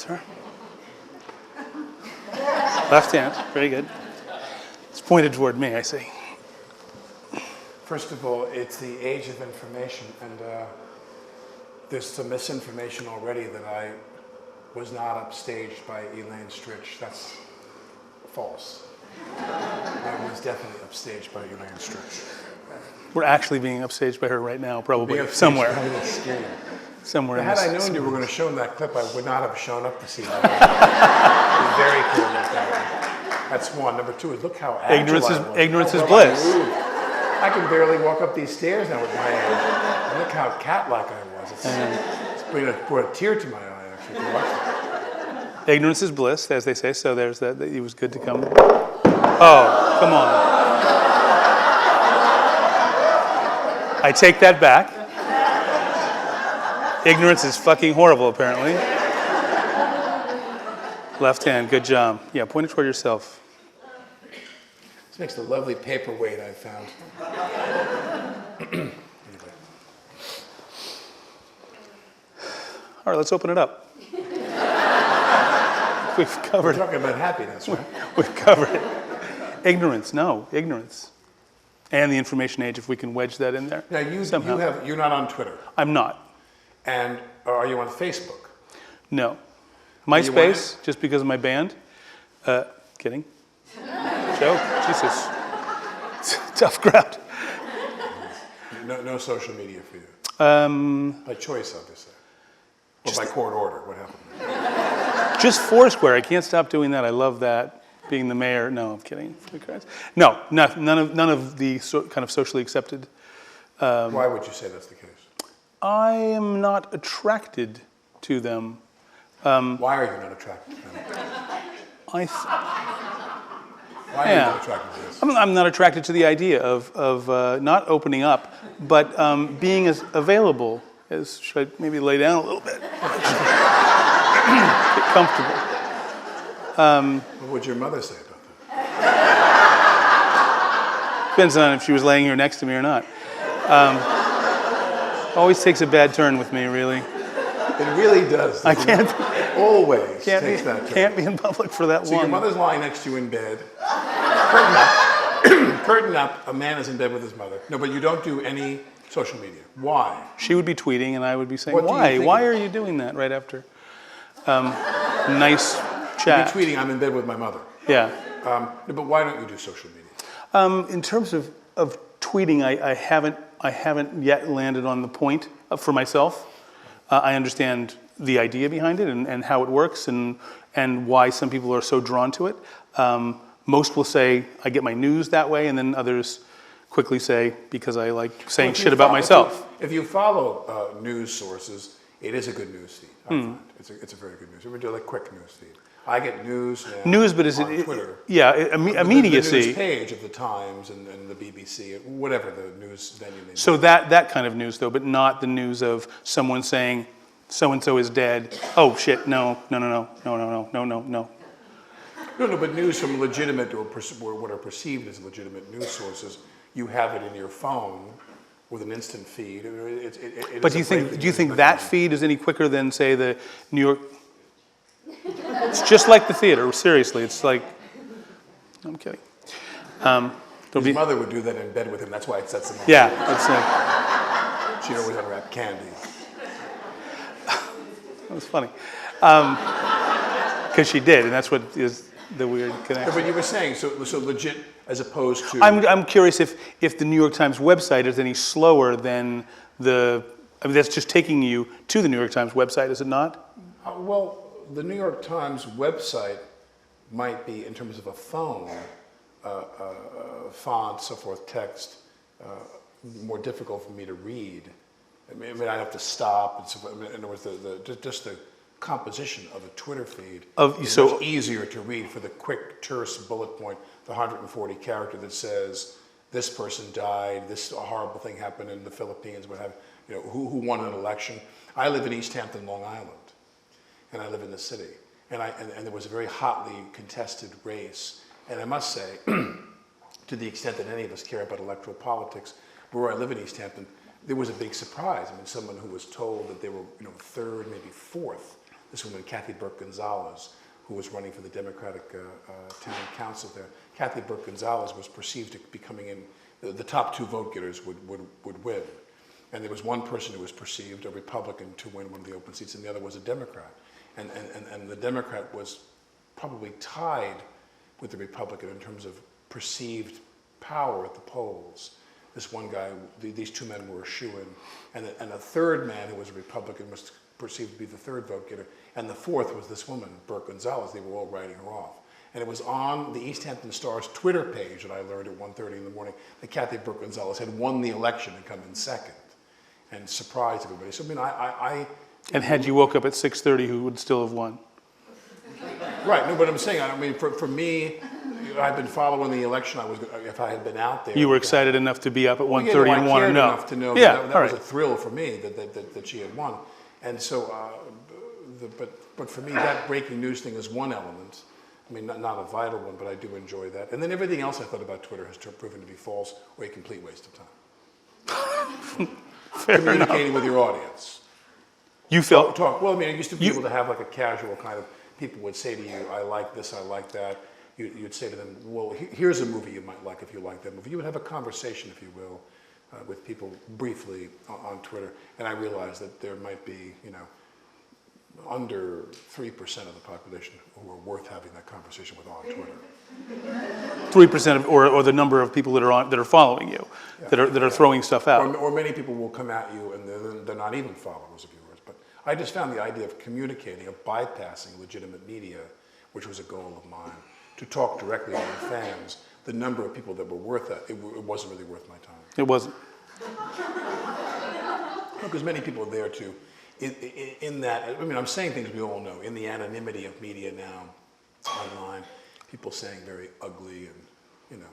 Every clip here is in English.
sir. Left hand, very good. It's pointed toward me, I see. First of all, it's the age of information, and there's some misinformation already that I was not upstaged by Elaine Stritch. That's false. I was definitely upstaged by Elaine Stritch. We're actually being upstaged by her right now, probably somewhere. Somewhere in Had this I known you were going to show him that clip, I would not have shown up to see that. Be very clear about that. That's one. Number two is look how agile ignorance is bliss. I can barely walk up these stairs now with my age. And look how cat-like I was. It's brought a tear to my eye, actually, to watch that. Ignorance is bliss, as they say, so there's that. It was good to come. Oh, come on. I take that back. Ignorance is fucking horrible, apparently. Left hand, good job. Yeah, point it toward yourself. This makes a lovely paperweight I found. Anyway. All right, let's open it up. We've covered it. We're talking about happiness, right? We've covered it. Ignorance, no, ignorance. And the information age, if we can wedge that in there. Now, you're not on Twitter. I'm not. And are you on Facebook? No. MySpace, just because of my band. Kidding. Joke. Jesus. Tough crowd. No social media for you? By choice, obviously. Or by court order, what happened? Just Foursquare. I can't stop doing that. I love that. Being the mayor. No, I'm kidding. No, none of the kind of socially accepted. Why would you say that's the case? I am not attracted to them. Why are you not attracted to them? Why are you not attracted to this? I'm not attracted to the idea of not opening up, but being as available as, should I maybe lay down a little bit? Get comfortable. What would your mother say about that? Depends on if she was laying here next to me or not. Always takes a bad turn with me, really. It really does. I can't. Always takes that turn. Can't be in public for that long. So your mother's lying next to you in bed. Curtain up, a man is in bed with his mother. No, but you don't do any social media. Why? She would be tweeting and I would be saying, What do you why? think Why of are you doing that right after nice chat? You're tweeting, I'm in bed with my mother. Yeah. No, but why don't you do social media? In terms of tweeting, I haven't yet landed on the point for myself. I understand the idea behind it and how it works and why some people are so drawn to it. Most will say, I get my news that way, and then others quickly say, because I like saying shit about myself. If you follow news sources, it is a good news feed. I find. It's a very good news. We do like quick news feed. I get news now but is on it Twitter. Yeah, immediacy. The news page of the Times and the BBC, whatever the news venue may be. So that kind of news, though, but not the news of someone saying, so-and-so is dead. Oh, shit, no. No, but news from legitimate or what are perceived as legitimate news sources, you have it in your phone with an instant feed. But do you think that feed is any quicker than, say, the New York? It's just like the theater. Seriously, it's like. I'm kidding. His mother would do that in bed with him. That's why it sets him off. Yeah, it's like. She'd always unwrap candy. That was funny, because she did, and that's what is the weird connection. But you were saying so legit as opposed to. I'm curious if the New York Times website is any slower than the. I mean, that's just taking you to the New York Times website, is it not? Well, the New York Times website might be, in terms of a phone, font, so forth, text, more difficult for me to read. I mean, I'd have to stop. And so, in other words, just the composition of a Twitter feed is much easier to read for the quick, terse bullet point, the 140 character that says, this person died, this horrible thing happened in the Philippines, what have you know, who won an election. I live in East Hampton, Long Island, and I live in the city. And there was a very hotly contested race. And I must say, to the extent that any of us care about electoral politics, where I live in East Hampton, there was a big surprise. I mean, someone who was told that they were, third, maybe fourth, this woman, Kathy Burke Gonzalez, who was running for the Democratic town council there. Kathy Burke Gonzalez was perceived to be coming in, the top 2 vote getters would win. And there was one person who was perceived, a Republican, to win one of the open seats, and the other was a Democrat. And the Democrat was probably tied with the Republican in terms of perceived power at the polls. This one guy, these 2 men were a shoo-in, and a third man who was a Republican was perceived to be the 3rd vote getter, and the 4th was this woman, Burke Gonzalez. They were all writing her off. And it was on the East Hampton Star's Twitter page that I learned at 1:30 in the morning that Kathy Burke Gonzalez had won the election and come in 2nd, and surprised everybody. So I mean, And had you woke up at 6:30, who would still have won? Right. No, but I'm saying, I mean, for me, I've been following the election. If I had been out there. You were excited enough to be up at 1:30 well, and want to know. Enough to know Yeah, that was a thrill for me that she had won. And so, but for me, that breaking news thing is one element. I mean, not a vital one, but I do enjoy that. And then everything else I thought about Twitter has proven to be false or a complete waste of time. Fair Communicating enough. with your audience. You felt Well, I mean, I used to be able to have like a casual kind of, people would say to you, I like this, I like that. You'd say to them, well, here's a movie you might like if you like that movie. You would have a conversation, if you will, with people briefly on Twitter. And I realized that there might be, under 3% of the population who are worth having that conversation with on Twitter. 3% of, or the number of people that are following you, that are throwing stuff out. Or many people will come at you and they're not even followers of yours. But I just found the idea of communicating, of bypassing legitimate media, which was a goal of mine, to talk directly to your fans. The number of people that were worth that, it wasn't really worth my time. It wasn't. Because many people are there to, in that, I mean, I'm saying things we all know, in the anonymity of media now, online, people saying very ugly and,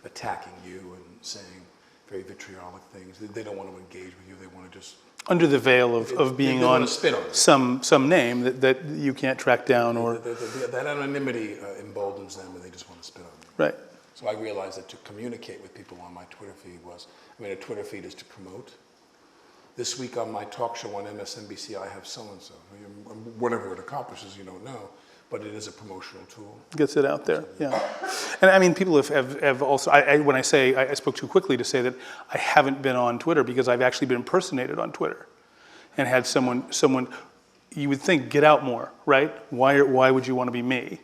attacking you and saying very vitriolic things. They don't want to engage with you, they want to just... Under the veil of being they on spit on some name that you can't track down or... That anonymity emboldens them and they just want to spit on you. Right. So I realized that to communicate with people on my Twitter feed a Twitter feed is to promote. This week on my talk show on MSNBC, I have so-and-so. Whatever it accomplishes, you don't know, but it is a promotional tool. Gets it out there, yeah. And I mean, people have also, when I say, I spoke too quickly to say that I haven't been on Twitter because I've actually been impersonated on Twitter and had someone, you would think, get out more, right? Why would you want to be me?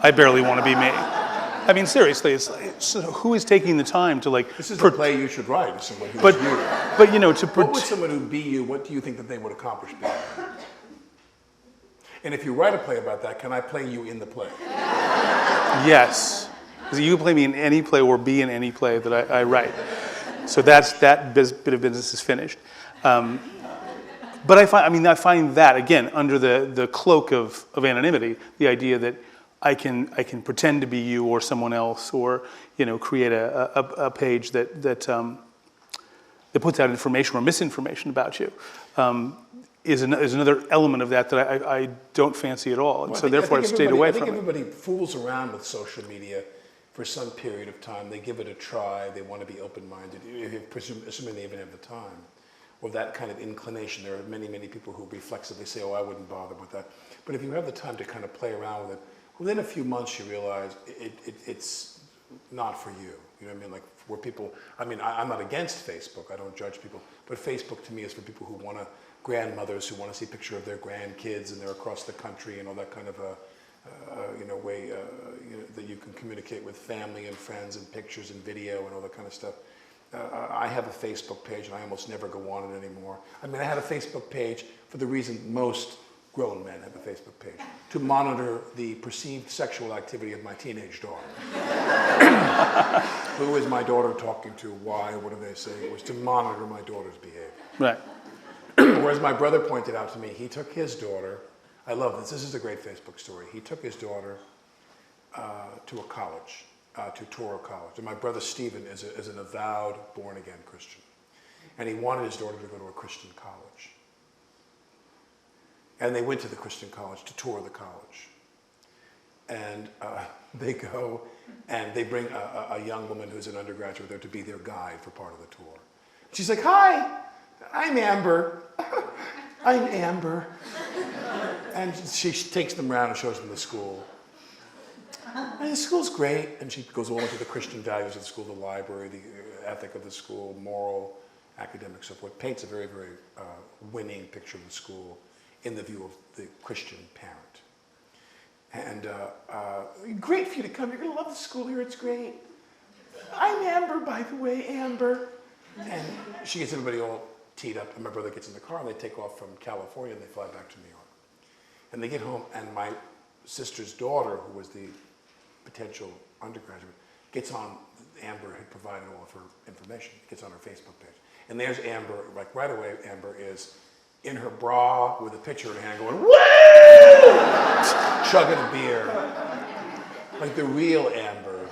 I barely want to be me. I mean, seriously, it's who is taking the time to like... This is a play you should write, someone who but, is you. But, what would someone who be you, what do you think that they would accomplish being? And if you write a play about that, can I play you in the play? Yes. You can play me in any play or be in any play that I write. So that bit of business is finished. But I find that, again, under the cloak of anonymity, the idea that I can pretend to be you or someone else, or create a page that puts out information or misinformation about you, is another element of that I don't fancy at all, and so therefore I've stayed away from it. I think everybody fools around with social media for some period of time. They give it a try. They want to be open-minded, assuming they even have the time, or that kind of inclination. There are many, many people who reflexively say, "Oh, I wouldn't bother with that." But if you have the time to kind of play around with it, within a few months you realize it's not for you. You know what I mean? Like where people, I'm not against Facebook. I don't judge people. But Facebook to me is for people who want to, grandmothers who want to see a picture of their grandkids and they're across the country and all that kind of way that you can communicate with family and friends and pictures and video and all that kind of stuff. I have a Facebook page and I almost never go on it anymore. I had a Facebook page for the reason most grown men have a Facebook page, to monitor the perceived sexual activity of my teenage daughter. Who is my daughter talking to? Why? What do they say? It was to monitor my daughter's behavior. Right. Whereas my brother pointed out to me, he took his daughter, I love this, this is a great Facebook story. He took his daughter to a college, to Toro College. And my brother Stephen is an avowed born-again Christian. And he wanted his daughter to go to a Christian college. And they went to the Christian college to tour the college. And they go and they bring a young woman who's an undergraduate there to be their guide for part of the tour. She's like, "Hi, I'm Amber. I'm Amber." And she takes them around and shows them the school. And the school's great. And she goes all into the Christian values of the school, the library, the ethic of the school, moral, academic, so forth. Paints a very, very winning picture of the school in the view of the Christian parent. And great for you to come. You're going to love the school here. It's great. I'm Amber, by the way, Amber. And she gets everybody all teed up. And my brother gets in the car and they take off from California and they fly back to New York. And they get home and my sister's daughter, who was the potential undergraduate, gets on, Amber had provided all of her information, gets on her Facebook page. And there's Amber, like right away, Amber is in her bra with a pitcher in her hand going, woo! Chugging a beer. Like the real Amber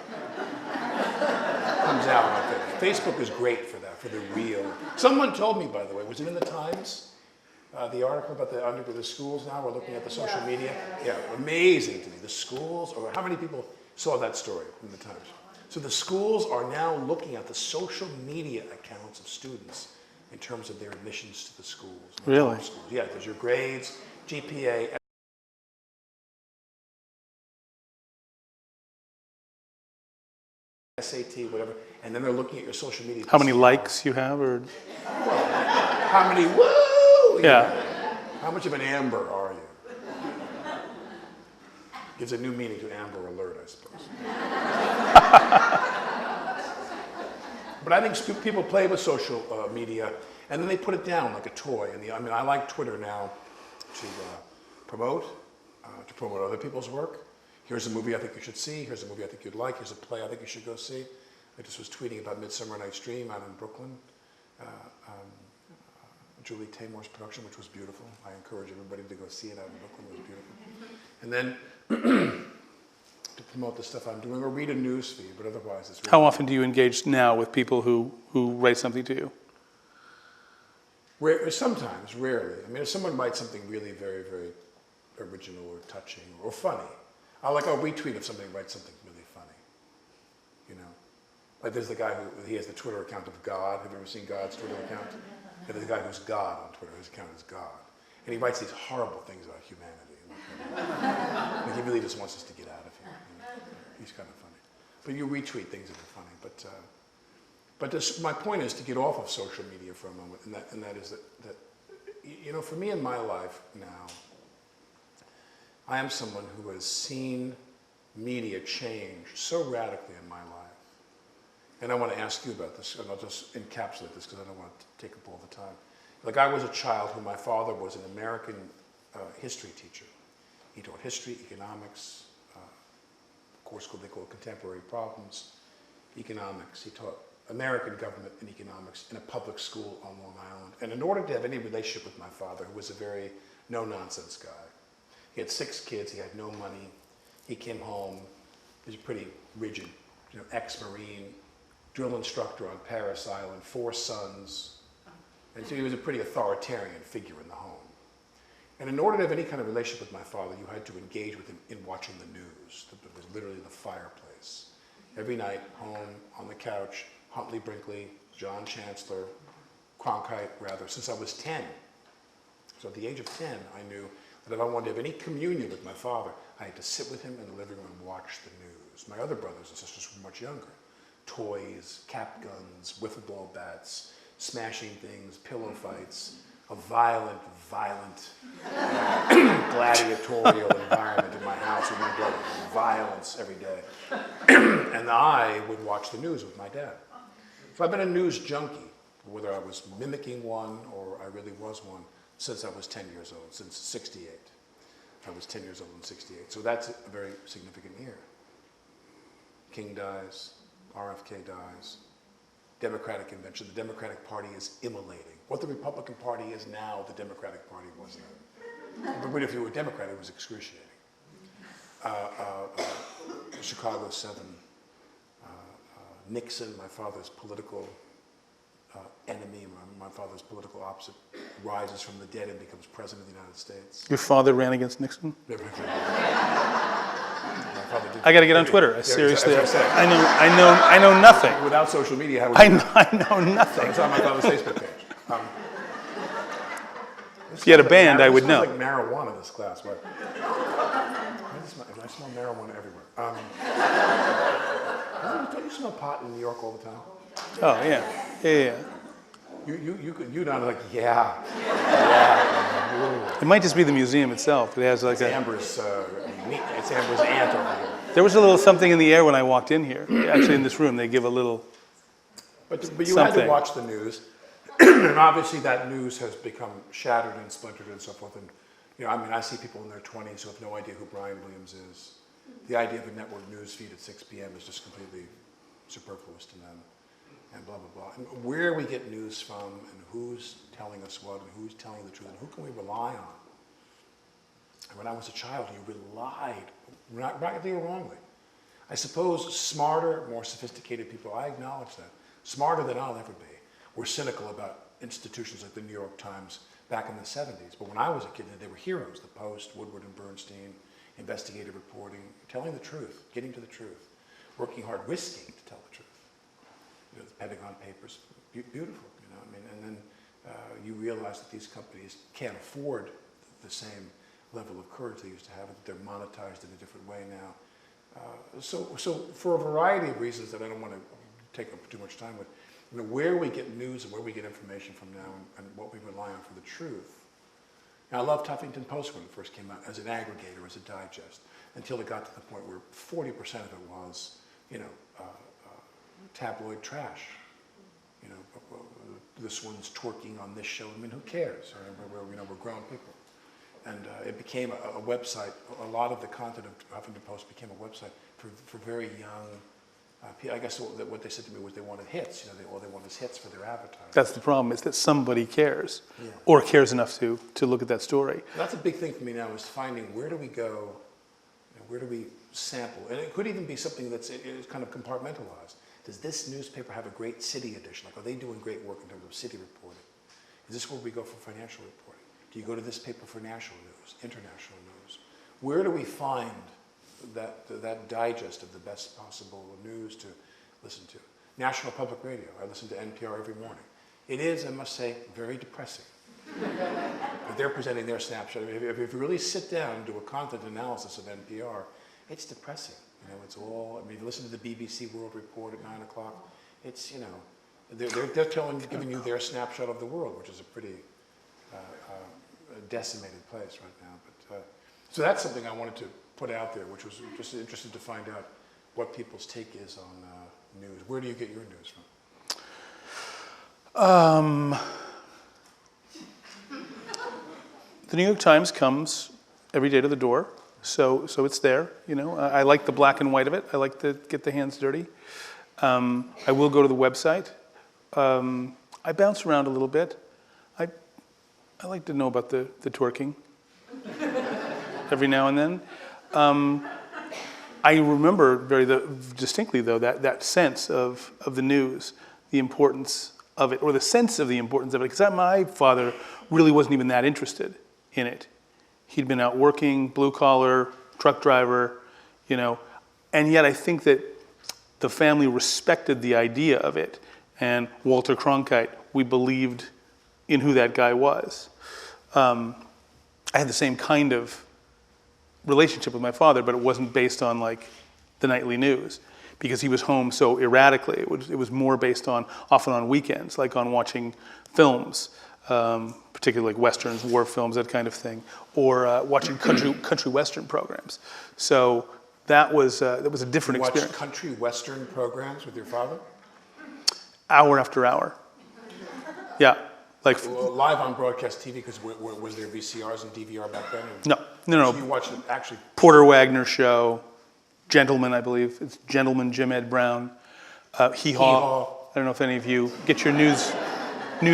comes out like that. Facebook is great for that, for the real. Someone told me, by the way, was it in the Times? The article about the schools now, we're looking at the social media. Yeah, amazing to me. The schools, or how many people saw that story in the Times? So the schools are now looking at the social media accounts of students in terms of their admissions to the schools. Really? Schools. Yeah, there's your grades, GPA, SAT, whatever, and then they're looking at your social media. How many likes you have, or? How many woo? Yeah. How much of an Amber are you? Gives a new meaning to Amber Alert, I suppose. But I think people play with social media, and then they put it down like a toy. And I mean, I like Twitter now to promote other people's work. Here's a movie I think you should see. Here's a movie I think you'd like. Here's a play I think you should go see. I just was tweeting about Midsummer Night's Dream out in Brooklyn. Julie Taymor's production, which was beautiful. I encourage everybody to go see it out in Brooklyn. It was beautiful. And then to promote the stuff I'm doing, or read a news feed, but otherwise it's really... How often do you engage now with people who write something to you? Sometimes, rarely. I mean, if someone writes something really very, very original or touching or funny, I'll retweet if somebody writes something really funny, you know? Like there's the guy he has the Twitter account of God. Have you ever seen God's Twitter account? And there's a guy who's God on Twitter. His account is God. And he writes these horrible things about humanity. Like he really just wants us to get out of here. You know? He's kind of funny. But you retweet things that are funny. But my point is to get off of social media for a moment, and that is that you know, for me in my life now, I am someone who has seen media change so radically in my life. And I want to ask you about this, and I'll just encapsulate this because I don't want to take up all the time. Like I was a child who my father was an American history teacher. He taught history, economics, a course they call contemporary problems, economics. He taught American government and economics in a public school on Long Island. And in order to have any relationship with my father, who was a very no-nonsense guy, he had 6 kids, he had no money, he came home, he was pretty rigid, you know, ex-Marine, drill instructor on Parris Island, 4 sons, and so he was a pretty authoritarian figure in the home. And in order to have any kind of relationship with my father, you had to engage with him in watching the news. It was literally the fireplace. Every night, home, on the couch, Huntley Brinkley, John Chancellor, Cronkite, rather, since I was 10. So at the age of 10, I knew that if I wanted to have any communion with my father, I had to sit with him in the living room and watch the news. My other brothers and sisters were much younger. Toys, cap guns, wiffle ball bats, smashing things, pillow fights, a violent gladiatorial environment in my house with my brother, violence every day. And I would watch the news with my dad. So I've been a news junkie, whether I was mimicking one or I really was one, since I was 10 years old, since 68. I was 10 years old in 68. So that's a very significant year. King dies, RFK dies, Democratic convention. The Democratic Party is immolating. What the Republican Party is now, the Democratic Party wasn't. But if you were a Democrat, it was excruciating. Chicago 7, Nixon, my father's political enemy, my father's political opposite, rises from the dead and becomes president of the United States. Your father ran against Nixon? My father did. I got to get on Twitter. Seriously, As I said, I know nothing. Without social media, how would I you know nothing. It's on my father's Facebook page. If you had a band, I would know. It smells like marijuana, this class. What? I smell marijuana everywhere. Don't you smell pot in New York all the time? Oh, yeah. Yeah. You don't like, yeah. It might just be the museum itself. It has like Amber's aunt over here. There was a little something in the air when I walked in here. Actually, in this room, they give a little But you something. had to watch the news, and obviously that news has become shattered and splintered and so forth. And I see people in their 20s who have no idea who Brian Williams is. The idea of a network news feed at 6 p.m. is just completely superfluous to them, and blah blah blah. And where we get news from, and who's telling us what, and who's telling the truth, and who can we rely on? And when I was a child, you relied, rightly or wrongly. I suppose smarter, more sophisticated people, I acknowledge that, smarter than I'll ever be, were cynical about institutions like the New York Times back in the 70s. But when I was a kid, they were heroes, the Post, Woodward and Bernstein, investigative reporting, telling the truth, getting to the truth, working hard, risking to tell the truth. The Pentagon Papers, beautiful, and then you realize that these companies can't afford the same level of courage they used to have, that they're monetized in a different way now. So for a variety of reasons that I don't want to take up too much time with, where we get news and where we get information from now and what we rely on for the truth. Now, I loved Huffington Post when it first came out as an aggregator, as a digest, until it got to the point where 40% of it was, tabloid trash. This one's twerking on this show. Who cares? We're grown people. And it became a website. A lot of the content of Huffington Post became a website for very young people. I guess what they said to me was they wanted hits. All they want is hits for their advertising. That's the problem, is that somebody cares, or cares enough to look at that story. That's a big thing for me now, is finding where do we go, where do we sample? And it could even be something that's kind of compartmentalized. Does this newspaper have a great city edition? Like, are they doing great work in terms of city reporting? Is this where we go for financial reporting? Do you go to this paper for national news, international news? Where do we find that digest of the best possible news to listen to? National Public Radio. I listen to NPR every morning. It is, I must say, very depressing. But they're presenting their snapshot. If you really sit down and do a content analysis of NPR, it's depressing. It's all, you listen to the BBC World Report at 9 o'clock. It's, they're giving you their snapshot of the world, which is a pretty decimated place right now. But so that's something I wanted to put out there, which was just interested to find out what people's take is on news. Where do you get your news from? The New York Times comes every day to the door, so it's there. I like the black and white of it. I like to get the hands dirty. I will go to the website. I bounce around a little bit. I like to know about the twerking every now and then. I remember very distinctly, though, that sense of the news, the importance of it, or the sense of the importance of it, because my father really wasn't even that interested in it. He'd been out working, blue-collar, truck driver, and yet I think that the family respected the idea of it. And Walter Cronkite, we believed in who that guy was. I had the same kind of relationship with my father, but it wasn't based on like the nightly news, because he was home so erratically. It was more based on, often on weekends, like on watching films, particularly like westerns, war films, that kind of thing, or watching country western programs. So that was a different experience. You watched country western programs with your father? Hour after hour. Yeah. Like live on broadcast TV, because was there VCRs and DVR back then? No. So you watched it actually. Porter Wagner show, Gentleman, I believe. It's Gentleman, Jim Ed Brown, Hee Haw. I don't know if any of you get your news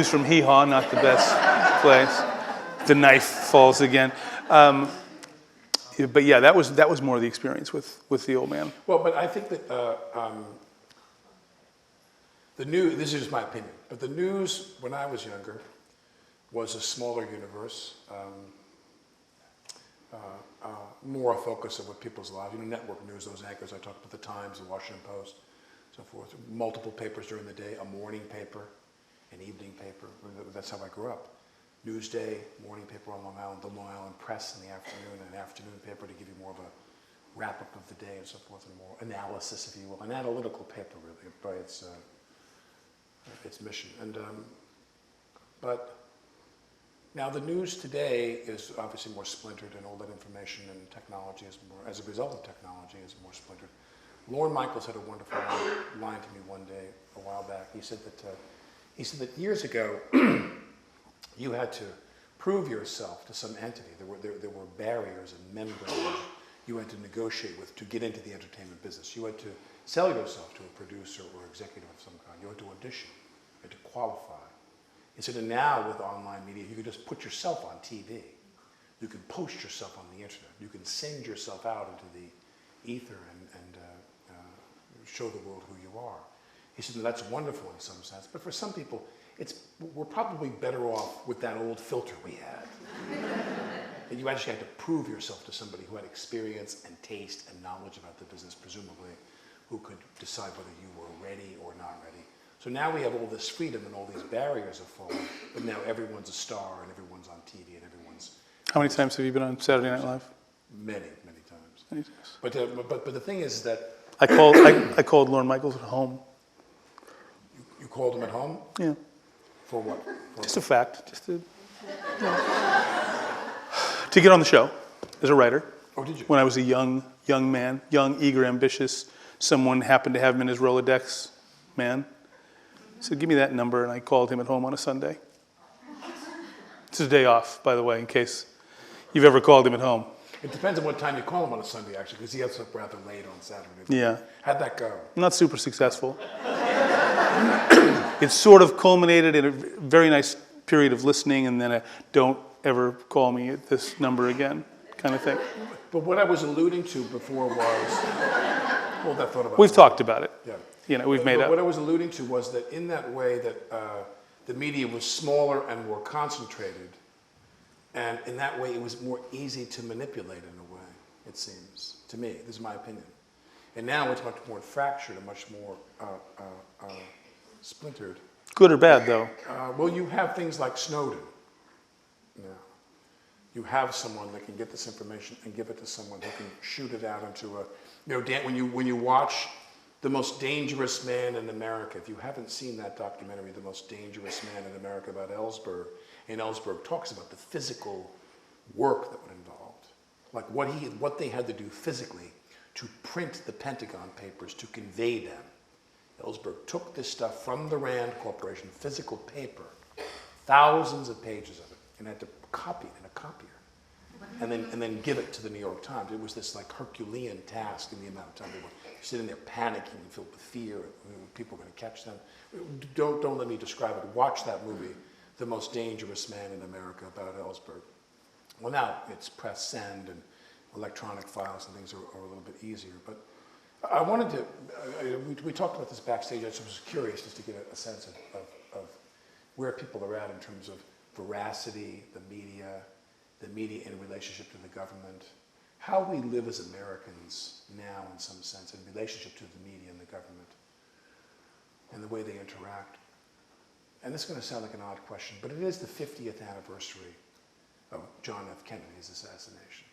from Hee Haw, not the best place. The knife falls again. But yeah, that was more of the experience with the old man. Well, but I think that the news, this is just my opinion, but the news when I was younger was a smaller universe, more a focus of what people's lives, network news, those anchors I talked about, the Times, the Washington Post, so forth, multiple papers during the day, a morning paper, an evening paper. That's how I grew up. Newsday, morning paper on Long Island, the Long Island Press in the afternoon, and an afternoon paper to give you more of a wrap-up of the day and so forth, and more analysis, if you will, an analytical paper, really, by its mission. And but now the news today is obviously more splintered, and all that information and technology is more, as a result of technology, is more splintered. Lorne Michaels had a wonderful line to me one day a while back. He said that years ago you had to prove yourself to some entity. There were barriers and membranes you had to negotiate with to get into the entertainment business. You had to sell yourself to a producer or executive of some kind. You had to audition. You had to qualify. He said, and now with online media, you can just put yourself on TV. You can post yourself on the internet. You can send yourself out into the ether and show the world who you are. He said, that's wonderful in some sense, but for some people, we're probably better off with that old filter we had. And you actually had to prove yourself to somebody who had experience and taste and knowledge about the business, presumably, who could decide whether you were ready or not ready. So now we have all this freedom and all these barriers have fallen, but now everyone's a star and everyone's on TV and everyone's... How many times have you been on Saturday Night Live? Many, many times. Many times. But the thing is that... I called Lorne Michaels at home. You called him at home? Yeah. For what? Just a fact. Just to get on the show as a writer. Oh, did you? When I was a young man, young, eager, ambitious, someone happened to have him in his Rolodex man. He said, give me that number, and I called him at home on a Sunday. It's a day off, by the way, in case you've ever called him at home. It depends on what time you call him on a Sunday, actually, because he gets up rather late on Saturday. Yeah. How'd that go? Not super successful. It sort of culminated in a very nice period of listening, and then a don't ever call me at this number again kind of thing. But what I was alluding to before was... Hold that thought about We've talked about it. Yeah. You know, we've made up. What I was alluding to was that in that way that the media was smaller and more concentrated, and in that way it was more easy to manipulate in a way, it seems, to me. This is my opinion. And now it's much more fractured and much more splintered. Good or bad, though? Well, you have things like Snowden. Yeah. You have someone that can get this information and give it to someone who can shoot it out into a... You know, when you watch The Most Dangerous Man in America, if you haven't seen that documentary, The Most Dangerous Man in America, about Ellsberg, and Ellsberg talks about the physical work that was involved, like what they had to do physically to print the Pentagon Papers to convey them. Ellsberg took this stuff from the Rand Corporation, physical paper, thousands of pages of it, and had to copy it in a copier, and then give it to the New York Times. It was this like Herculean task in the amount of time they were sitting there panicking and filled with fear. People were going to catch them. Don't let me describe it. Watch that movie, The Most Dangerous Man in America, about Ellsberg. Well, now it's press send and electronic files and things are a little bit easier. But I wanted to, we talked about this backstage. I just was curious just to get a sense of where people are at in terms of veracity, the media in relationship to the government, how we live as Americans now in some sense in relationship to the media and the government, and the way they interact. And this is going to sound like an odd question, but it is the 50th anniversary of John F. Kennedy's assassination.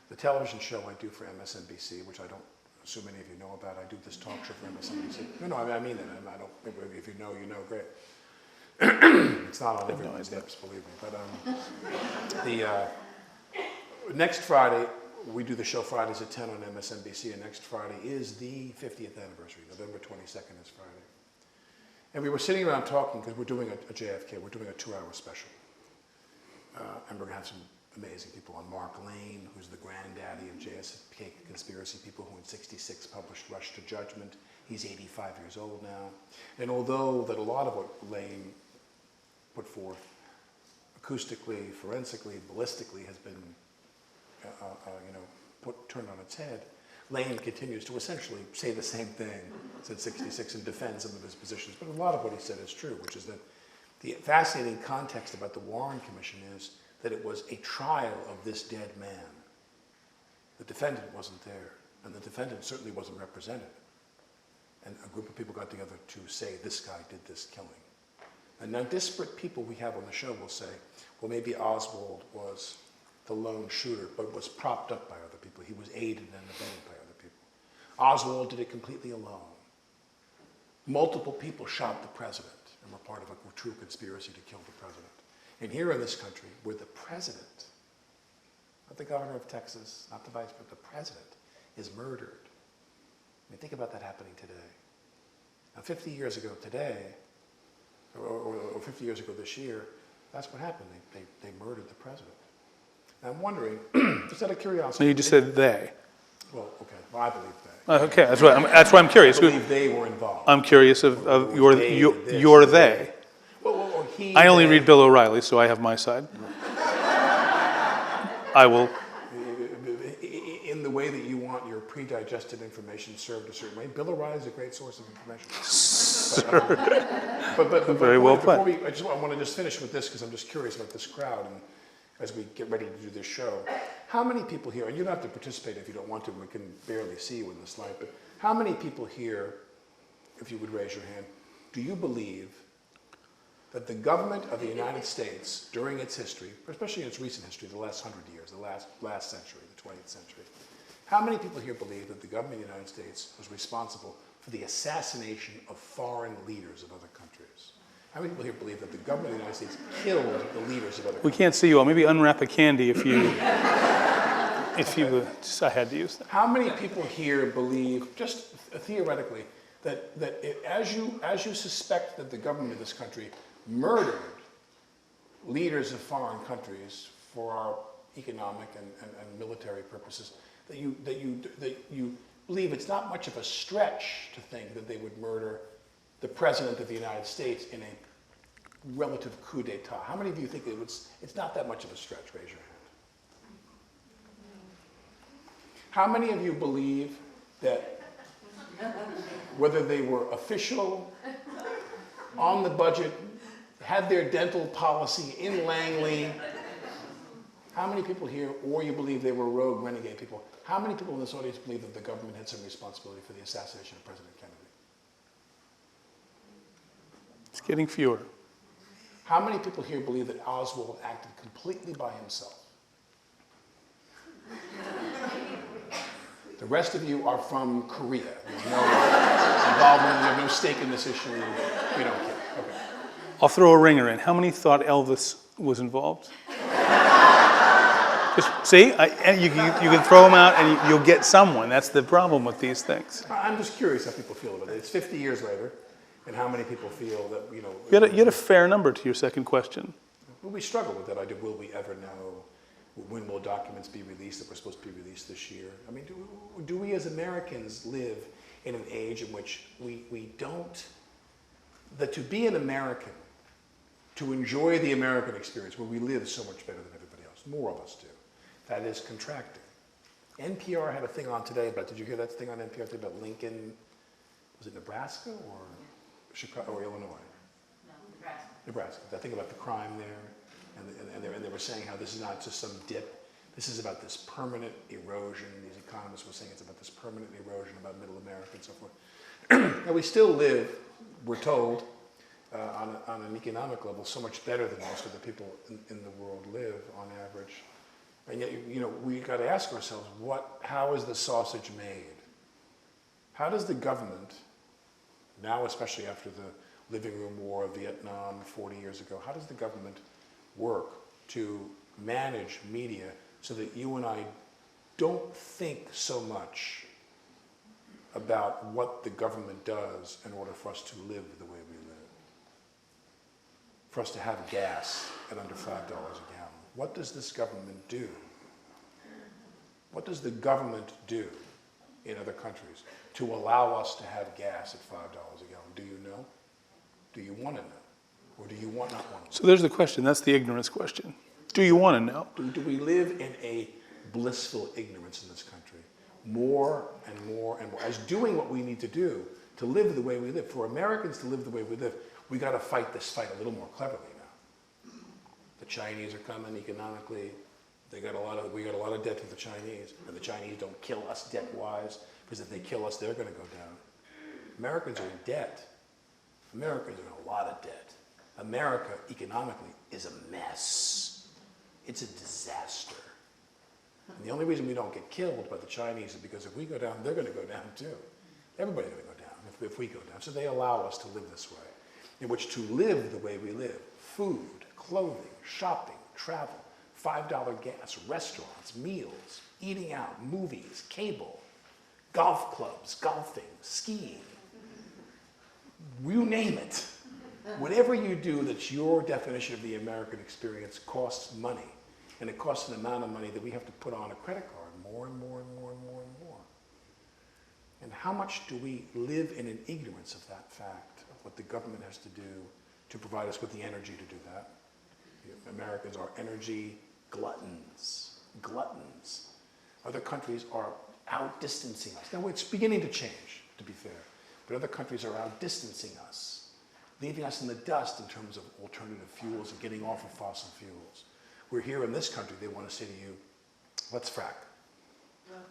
The television show I do for MSNBC, which I don't assume any of you know about, I do this talk show for MSNBC. No, I mean that. I don't. If you know, great. It's not on everyone's lips, believe me. But the next Friday, we do the show Fridays at 10 on MSNBC, and next Friday is the 50th anniversary. November 22nd is Friday. And we were sitting around talking, because we're doing a JFK, we're doing a 2-hour special. And we're going to have some amazing people on. Mark Lane, who's the granddaddy of JFK conspiracy people, who in '66 published Rush to Judgment. He's 85 years old now. And although that a lot of what Lane put forth acoustically, forensically, ballistically has been turned on its head, Lane continues to essentially say the same thing since '66 and defend some of his positions. But a lot of what he said is true, which is that the fascinating context about the Warren Commission is that it was a trial of this dead man. The defendant wasn't there, and the defendant certainly wasn't represented. And a group of people got together to say this guy did this killing. And now disparate people we have on the show will say, well, maybe Oswald was the lone shooter, but was propped up by other people. He was aided and abetted by other people. Oswald did it completely alone. Multiple people shot the president and were part of a true conspiracy to kill the president. And here in this country, where the president, not the governor of Texas, not the vice president, the president is murdered. I mean, think about that happening today. Now, 50 years ago today, or 50 years ago this year, that's what happened. They murdered the president. And I'm wondering, just out of curiosity. No, you just said they. Well, okay. Well, I believe they. Okay, that's why I'm curious. I believe they were involved. I'm curious of your they. Well, he. I only read Bill O'Reilly, so I have my side. I will. In the way that you want your pre-digested information served a certain way, Bill O'Reilly is a great source of information. But Very well put. I want to just finish with this because I'm just curious about this crowd, and as we get ready to do this show, how many people here, and you don't have to participate if you don't want to, we can barely see you in this light, but how many people here, if you would raise your hand, do you believe that the government of the United States during its history, especially in its recent history, the last 100 years, the last century, the 20th century, how many people here believe that the government of the United States was responsible for the assassination of foreign leaders of other countries? How many people here believe that the government of the United States killed the leaders of other countries? We can't see you all. Maybe unwrap a candy if you, just, I had to use that. How many people here believe, just theoretically, that as you suspect that the government of this country murdered leaders of foreign countries for our economic and military purposes, that you believe it's not much of a stretch to think that they would murder the president of the United States in a relative coup d'etat? How many of you think it's not that much of a stretch? Raise your hand. How many of you believe that whether they were official, on the budget, had their dental policy in Langley, how many people here, or you believe they were rogue renegade people, how many people in this audience believe that the government had some responsibility for the assassination of President Kennedy? It's getting fewer. How many people here believe that Oswald acted completely by himself? The rest of you are from Korea. There's no involvement, you have no stake in this issue. We don't care. Okay. I'll throw a ringer in. How many thought Elvis was involved? Just see, you can throw them out and you'll get someone. That's the problem with these things. I'm just curious how people feel about it. It's 50 years later, and how many people feel that, You had a fair number to your second question. Well, we struggle with that idea. Will we ever know? When will documents be released that were supposed to be released this year? I mean, do we as Americans live in an age in which we don't, that to be an American, to enjoy the American experience where we live so much better than everybody else, more of us do, that is contracting. NPR had a thing on today about, did you hear that thing on NPR today about Lincoln, was it Nebraska or Chicago or Illinois? No, Nebraska. Nebraska. That thing about the crime there, and they were saying how this is not just some dip, this is about this permanent erosion. These economists were saying it's about this permanent erosion about middle America and so forth. And we still live, we're told, on an economic level, so much better than most of the people in the world live on average. And yet, we got to ask ourselves, how is the sausage made? How does the government, now especially after the living room war of Vietnam 40 years ago, how does the government work to manage media so that you and I don't think so much about what the government does in order for us to live the way we live? For us to have gas at under $5 a gallon. What does this government do? What does the government do in other countries to allow us to have gas at $5 a gallon? Do you know? Do you want to know? Or do you not want to know? So there's the question. That's the ignorance question. Do you want to know? Do we live in a blissful ignorance in this country? More and more and more. As doing what we need to do to live the way we live. For Americans to live the way we live, we got to fight this fight a little more cleverly now. The Chinese are coming economically. We got a lot of debt to the Chinese, and the Chinese don't kill us debt-wise, because if they kill us, they're going to go down. Americans are in debt. Americans are in a lot of debt. America, economically, is a mess. It's a disaster. And the only reason we don't get killed by the Chinese is because if we go down, they're going to go down too. Everybody's going to go down if we go down. So they allow us to live this way, in which to live the way we live, food, clothing, shopping, travel, $5 gas, restaurants, meals, eating out, movies, cable, golf clubs, golfing, skiing, you name it. Whatever you do that's your definition of the American experience costs money. And it costs an amount of money that we have to put on a credit card more and more and more and more and more. And how much do we live in an ignorance of that fact, of what the government has to do to provide us with the energy to do that? Americans are energy gluttons. Gluttons. Other countries are outdistancing us. Now, it's beginning to change, to be fair. But other countries are outdistancing us, leaving us in the dust in terms of alternative fuels and getting off of fossil fuels. We're here in this country, they want to say to you, let's frack.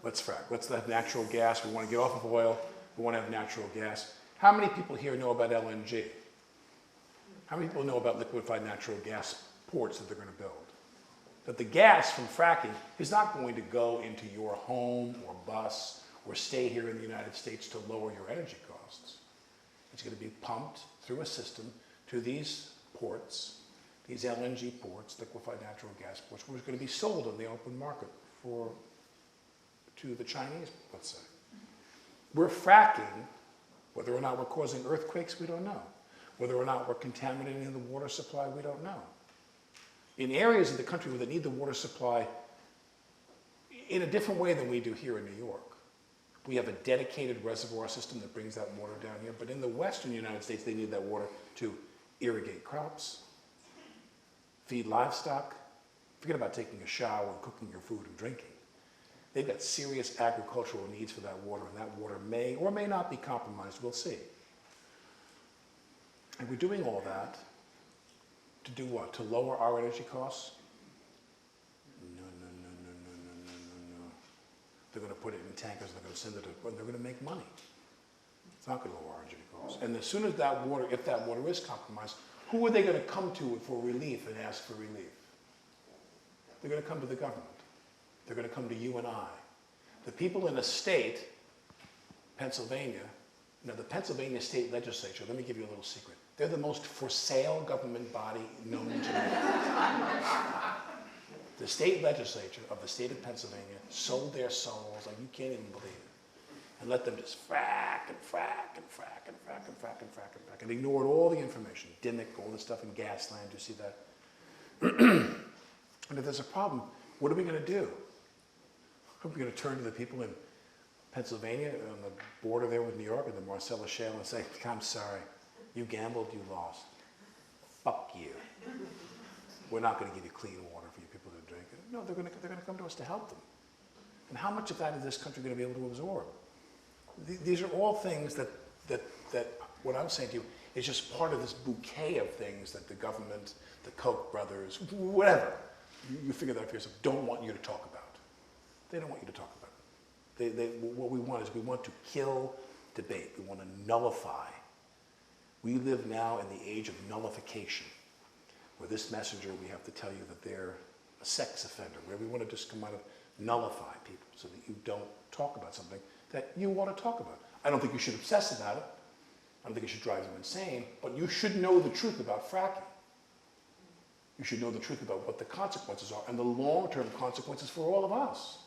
Let's frack. Let's have natural gas. We want to get off of oil. We want to have natural gas. How many people here know about LNG? How many people know about liquefied natural gas ports that they're going to build? That the gas from fracking is not going to go into your home or bus or stay here in the United States to lower your energy costs. It's going to be pumped through a system to these ports, these LNG ports, liquefied natural gas ports, which are going to be sold on the open market to the Chinese, let's say. We're fracking, whether or not we're causing earthquakes, we don't know. Whether or not we're contaminating the water supply, we don't know. In areas of the country where they need the water supply in a different way than we do here in New York. We have a dedicated reservoir system that brings that water down here, but in the western United States, they need that water to irrigate crops, feed livestock, forget about taking a shower and cooking your food and drinking. They've got serious agricultural needs for that water, and that water may or may not be compromised, we'll see. And we're doing all that to do what? To lower our energy costs? No. They're going to put it in tankers, they're going to send it to, and they're going to make money. It's not going to lower our energy costs. And as soon as that water, if that water is compromised, who are they going to come to for relief and ask for relief? They're going to come to the government. They're going to come to you and I. The people in a state, Pennsylvania, now the Pennsylvania state legislature, let me give you a little secret. They're the most for sale government body known to me. The state legislature of the state of Pennsylvania sold their souls like you can't even believe it. And let them just frack and frack and frack and frack and frack and frack and frack and ignored all the information. Dimmick, all this stuff in Gasland, you see that? And if there's a problem, what are we going to do? Are we going to turn to the people in Pennsylvania on the border there with New York and the Marcellus Shale and say, I'm sorry, you gambled, you lost. Fuck you. We're not going to give you clean water for you people to drink. No, they're going to come to us to help them. And how much of that is this country going to be able to absorb? These are all things that what I'm saying to you is just part of this bouquet of things that the government, the Koch brothers, whatever, you figure that out for yourself, don't want you to talk about. They don't want you to talk about it. What we want is we want to kill debate. We want to nullify. We live now in the age of nullification, where this messenger, we have to tell you that they're a sex offender, where we want to just come out of nullify people so that you don't talk about something that you want to talk about. I don't think you should obsess about it. I don't think it should drive you insane, but you should know the truth about fracking. You should know the truth about what the consequences are and the long-term consequences for all of us.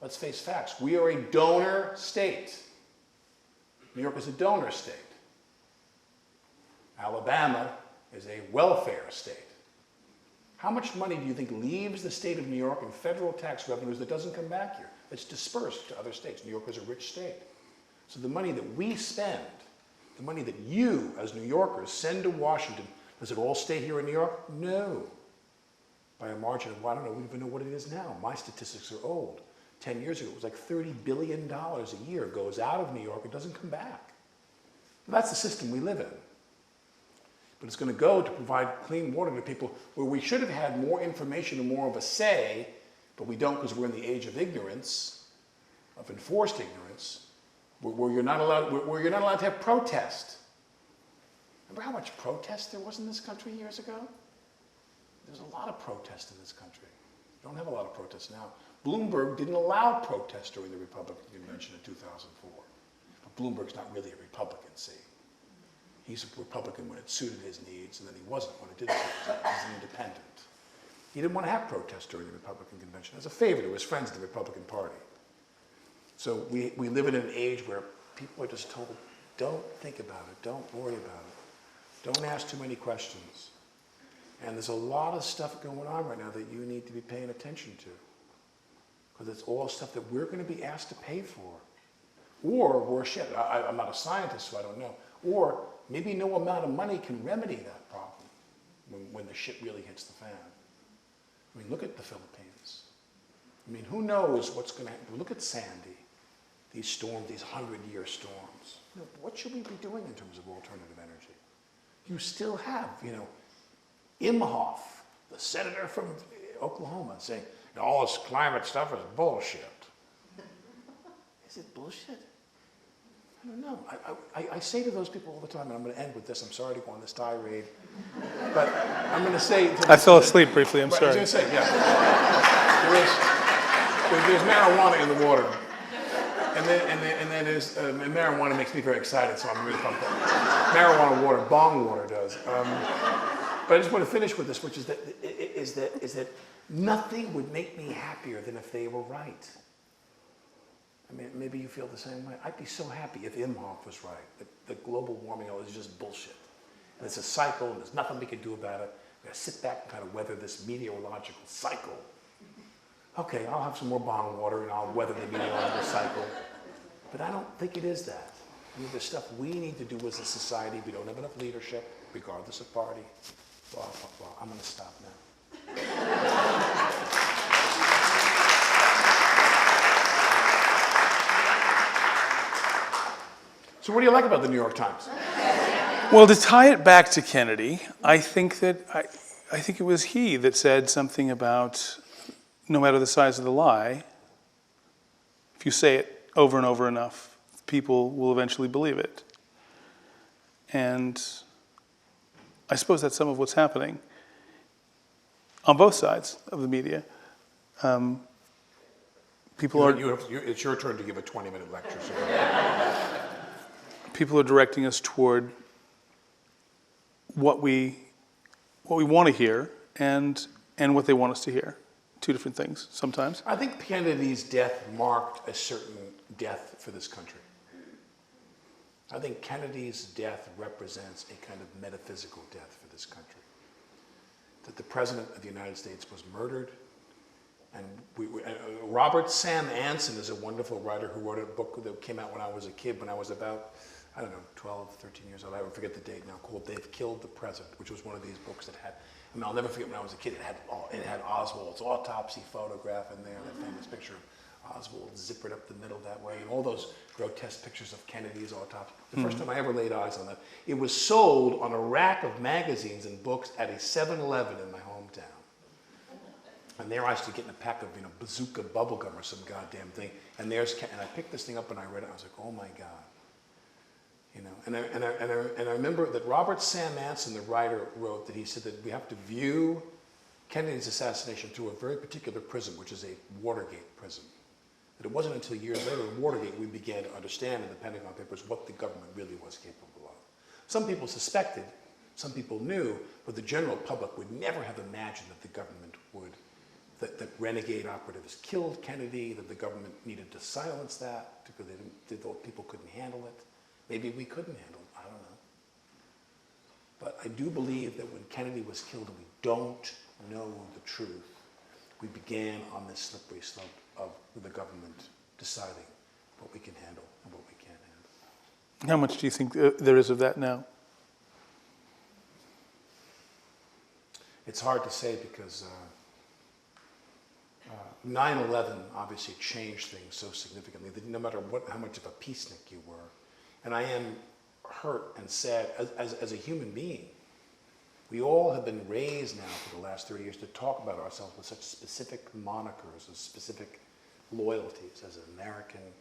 Let's face facts. We are a donor state. New York is a donor state. Alabama is a welfare state. How much money do you think leaves the state of New York in federal tax revenues that doesn't come back here? It's dispersed to other states. New York is a rich state. So the money that we spend, the money that you, as New Yorkers, send to Washington, does it all stay here in New York? No. By a margin of, well, I don't know, we don't even know what it is now. My statistics are old. 10 years ago, it was like $30 billion a year goes out of New York. It doesn't come back. That's the system we live in. But it's going to go to provide clean water to people where we should have had more information and more of a say, but we don't because we're in the age of ignorance, of enforced ignorance, where you're not allowed to have protest. Remember how much protest there was in this country years ago? There was a lot of protest in this country. We don't have a lot of protests now. Bloomberg didn't allow protests during the Republican Convention in 2004. But Bloomberg's not really a Republican, see. He's a Republican when it suited his needs, and then he wasn't when it didn't suit his needs. He's an independent. He didn't want to have protests during the Republican Convention as a favor to his friends in the Republican Party. So we live in an age where people are just told, don't think about it, don't worry about it, don't ask too many questions. And there's a lot of stuff going on right now that you need to be paying attention to. Because it's all stuff that we're going to be asked to pay for. Or, worse yet, I'm not a scientist, so I don't know. Or maybe no amount of money can remedy that problem when the shit really hits the fan. I mean, look at the Philippines. I mean, who knows what's going to happen? Look at Sandy, these storms, these 100-year storms. You know, what should we be doing in terms of alternative energy? You still have, Imhoff, the senator from Oklahoma, saying, all this climate stuff is bullshit. Is it bullshit? I don't know. I say to those people all the time, and I'm going to end with this. I'm sorry to go on this tirade, but I'm going to say. I fell asleep briefly. I'm sorry. I was going to say, yeah. There's marijuana in the water, and then there's marijuana makes me very excited, so I'm really pumped up. Marijuana water, bong water does. But I just want to finish with this, which is that nothing would make me happier than if they were right. I mean, maybe you feel the same way. I'd be so happy if Imhoff was right, that global warming is just bullshit. And it's a cycle, and there's nothing we can do about it. We've got to sit back and kind of weather this meteorological cycle. Okay, I'll have some more bottled water, and I'll weather the meteorological cycle. But I don't think it is that. I mean, there's stuff we need to do as a society. We don't have enough leadership, regardless of party. Blah, blah, blah. I'm going to stop now. So what do you like about the New York Times? Well, to tie it back to Kennedy, I think it was he that said something about no matter the size of the lie, if you say it over and over enough, people will eventually believe it. And I suppose that's some of what's happening on both sides of the media. It's your turn to give a 20-minute lecture. So. People are directing us toward what we want to hear and what they want us to hear. Two different things sometimes. I think Kennedy's death marked a certain death for this country. I think Kennedy's death represents a kind of metaphysical death for this country. That the President of the United States was murdered. And Robert Sam Anson is a wonderful writer who wrote a book that came out when I was a kid, when I was about, 12, 13 years old. I forget the date now, called They've Killed the President, which was one of these books that had, I'll never forget when I was a kid, it had Oswald's autopsy photograph in there, that famous picture of Oswald zippered up the middle that way, and all those grotesque pictures of Kennedy's autopsy. The first time I ever laid eyes on that, it was sold on a rack of magazines and books at a 7-Eleven in my hometown. And there I used to get in a pack of, bazooka bubblegum or some goddamn thing. And I picked this thing up and I read it. I was like, oh my God. And I remember that Robert Sam Anson, the writer, wrote that he said that we have to view Kennedy's assassination through a very particular prism, which is a Watergate prism. That it wasn't until years later in Watergate we began to understand in the Pentagon Papers what the government really was capable of. Some people suspected, some people knew, but the general public would never have imagined that the government would. That renegade operatives killed Kennedy, that the government needed to silence that because they thought people couldn't handle it. Maybe we couldn't handle it, I don't know. But I do believe that when Kennedy was killed and we don't know the truth, we began on this slippery slope of the government deciding what we can handle and what we can't handle. How much do you think there is of that now? It's hard to say because 9/11 obviously changed things so significantly that no matter how much of a peacenik you were, and I am hurt and sad as a human being. We all have been raised now for the last 30 years to talk about ourselves with such specific monikers, as specific loyalties, as an American,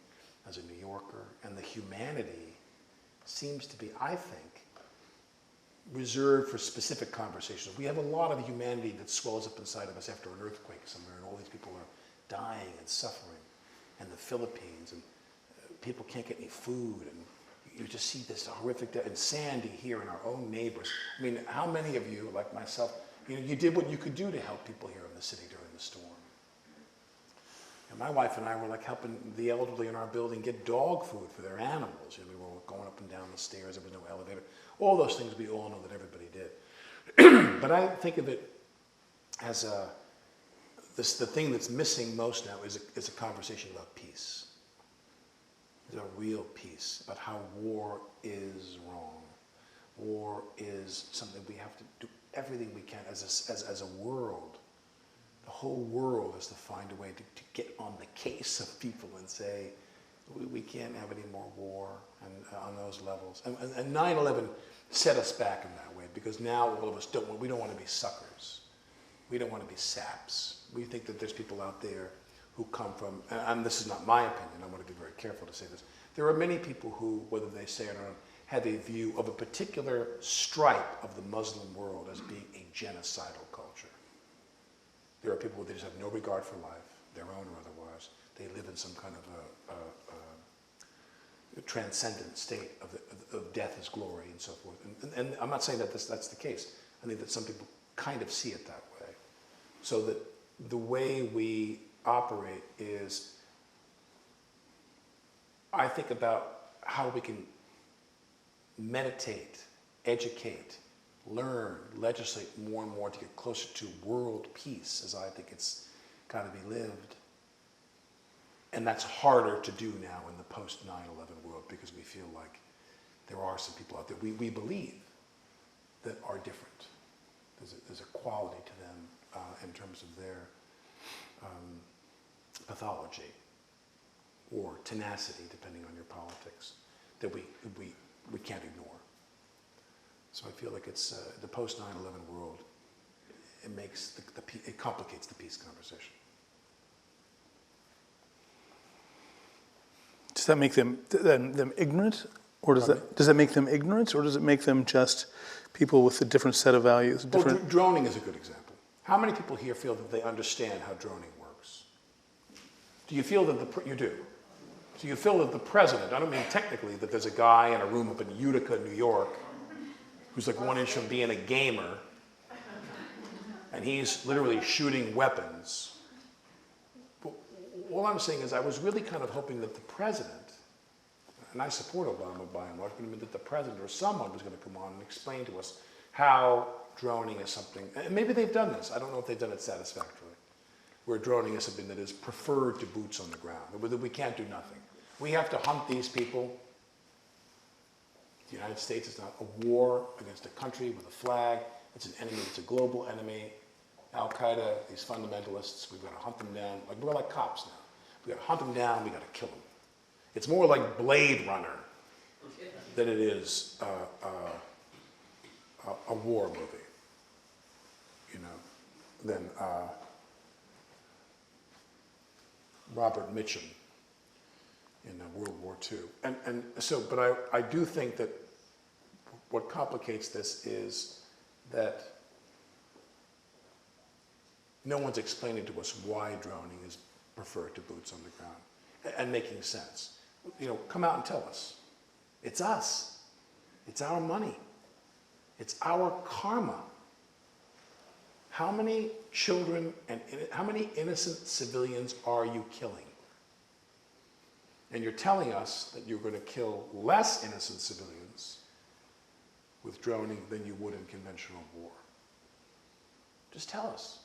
as a New Yorker, and the humanity seems to be, I think, reserved for specific conversations. We have a lot of humanity that swells up inside of us after an earthquake somewhere, and all these people are dying and suffering, and the Philippines, and people can't get any food, and you just see this horrific death. And Sandy here, and our own neighbors. I mean, how many of you, like myself, you did what you could do to help people here in the city during the storm? And my wife and I were like helping the elderly in our building get dog food for their animals. We were going up and down the stairs, there was no elevator. All those things we all know that everybody did. But I think of it as the thing that's missing most now is a conversation about peace. There's a real peace about how war is wrong. War is something we have to do everything we can as a world. The whole world has to find a way to get on the case of people and say, we can't have any more war, and on those levels. And 9/11 set us back in that way, because now all of us we don't want to be suckers. We don't want to be saps. We think that there's people out there who come from, and this is not my opinion, I want to be very careful to say this. There are many people who, whether they say it or not, have a view of a particular stripe of the Muslim world as being a genocidal culture. There are people who just have no regard for life, their own or otherwise. They live in some kind of a transcendent state of death as glory and so forth. And I'm not saying that that's the case. I think that some people kind of see it that way. So that the way we operate is, I think about how we can meditate, educate, learn, legislate more and more to get closer to world peace, as I think it's got to be lived. And that's harder to do now in the post 9/11 world, because we feel like there are some people out there we believe that are different. There's a quality to them in terms of their pathology or tenacity, depending on your politics, that we can't ignore. So I feel like it's the post 9/11 world. It makes it complicates the peace conversation. Does that make them ignorant, or does that make them ignorant, or does it make them just people with a different set of values? Well, droning is a good example. How many people here feel that they understand how droning works? Do you feel that you do? So you feel that the president, I don't mean technically that there's a guy in a room up in Utica, New York, who's like 1 inch from being a gamer, and he's literally shooting weapons. But all I'm saying is I was really kind of hoping that the president, and I support Obama by and large, but that the president or someone was going to come on and explain to us how droning is something, and maybe they've done this, I don't know if they've done it satisfactorily, where droning is something that is preferred to boots on the ground, that we can't do nothing. We have to hunt these people. The United States is not a war against a country with a flag. It's an enemy, it's a global enemy. Al-Qaeda, these fundamentalists, we've got to hunt them down. Like, we're like cops now. We've got to hunt them down, we've got to kill them. It's more like Blade Runner than it is a war movie, than Robert Mitchum in World War II. But I do think that what complicates this is that no one's explaining to us why droning is preferred to boots on the ground and making sense. Come out and tell us. It's us. It's our money. It's our karma. How many children and how many innocent civilians are you killing? And you're telling us that you're going to kill less innocent civilians with droning than you would in conventional war. Just tell us.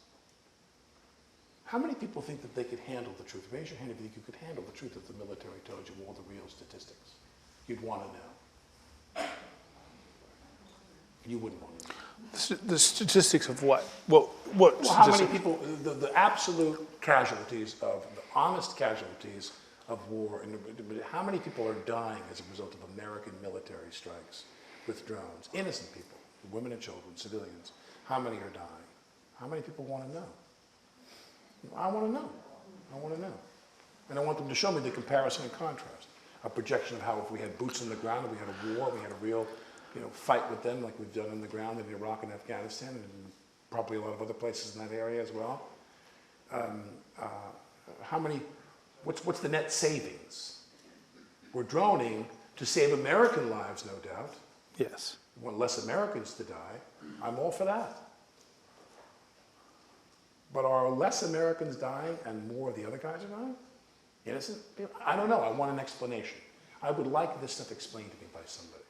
How many people think that they could handle the truth? Raise your hand if you think you could handle the truth if the military told you all the real statistics. You'd want to know. You wouldn't want to know. The statistics of what? Well, how many people, the absolute casualties of, the honest casualties of war, and how many people are dying as a result of American military strikes with drones? Innocent people, women and children, civilians. How many are dying? How many people want to know? I want to know. I want to know. And I want them to show me the comparison and contrast. A projection of how if we had boots on the ground, if we had a war, we had a real fight with them like we've done on the ground in Iraq and Afghanistan, and probably a lot of other places in that area as well. What's the net savings? We're droning to save American lives, no doubt. Yes. We want less Americans to die. I'm all for that. But are less Americans dying and more of the other guys are dying? Innocent people? I don't know. I want an explanation. I would like this stuff explained to me by somebody.